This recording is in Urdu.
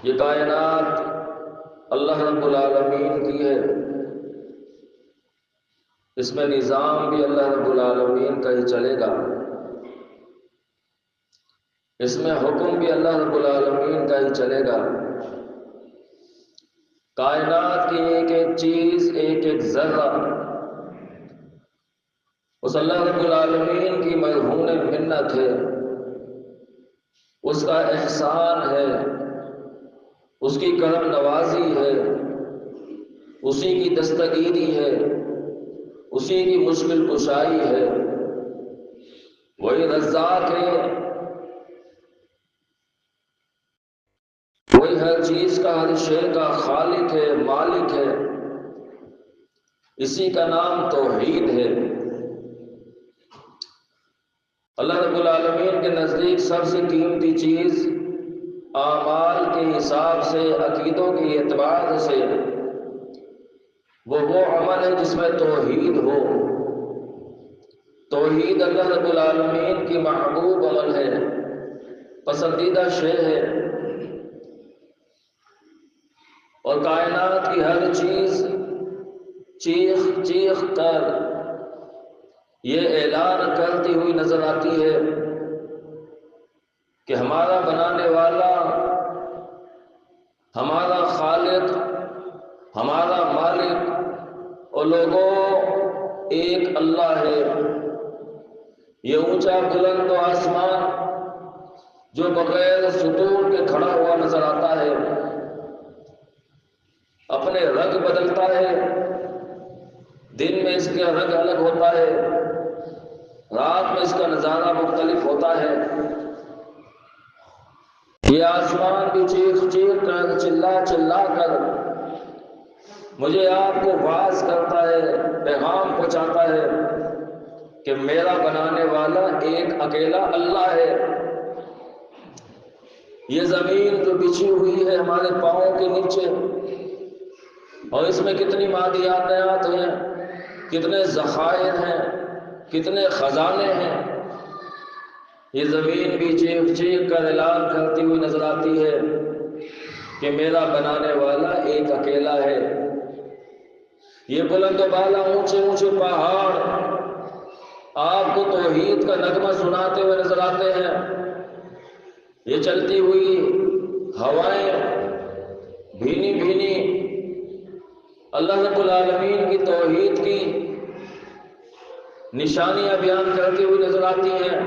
یہ کائنات اللہ رب العالمین کی ہے، اس میں نظام بھی اللہ رب العالمین کا ہی چلے گا، اس میں حکم بھی اللہ رب العالمین کا ہی چلے گا۔ کائنات کی ایک ایک چیز، ایک ایک ذرہ اس اللہ رب العالمین کی مرہون منت ہے، اس کا احسان ہے، اس کی کرم نوازی ہے، اسی کی دستگیری ہے، اسی کی مشکل کشائی ہے۔ وہی رزاق ہے، وہی ہر چیز کا، ہر شے کا خالق ہے، مالک ہے۔ اسی کا نام توحید ہے۔ اللہ رب العالمین کے نزدیک سب سے قیمتی چیز اعمال کے حساب سے، عقیدوں کے اعتبار سے وہ عمل ہے جس میں توحید ہو۔ توحید اللہ رب العالمین کی محبوب عمل ہے، پسندیدہ شے ہے، اور کائنات کی ہر چیز چیخ چیخ کر یہ اعلان کرتی ہوئی نظر آتی ہے کہ ہمارا بنانے والا، ہمارا خالق، ہمارا مالک اور لوگوں ایک اللہ ہے۔ یہ اونچا بلند و آسمان جو بغیر ستون کے کھڑا ہوا نظر آتا ہے، اپنے رنگ بدلتا ہے، دن میں اس کا رنگ الگ ہوتا ہے، رات میں اس کا نظارہ مختلف ہوتا ہے۔ یہ آسمان بھی چیخ چیخ کر، چلا چلا کر مجھے آپ کو واعظ کرتا ہے، پیغام پہنچاتا ہے کہ میرا بنانے والا ایک اکیلا اللہ ہے۔ یہ زمین جو بچھی ہوئی ہے ہمارے پاؤں کے نیچے، اور اس میں کتنی معدنیات ہیں، کتنے ذخائر ہیں، کتنے خزانے ہیں، یہ زمین بھی چیخ چیخ کر اعلان کرتی ہوئی نظر آتی ہے کہ میرا بنانے والا ایک اکیلا ہے۔ یہ بلند و بالا اونچے اونچے پہاڑ آپ کو توحید کا نغمہ سناتے ہوئے نظر آتے ہیں۔ یہ چلتی ہوئی ہوائیں بھینی بھینی اللہ رب العالمین کی توحید کی نشانیاں بیان کرتی ہوئی نظر آتی ہیں۔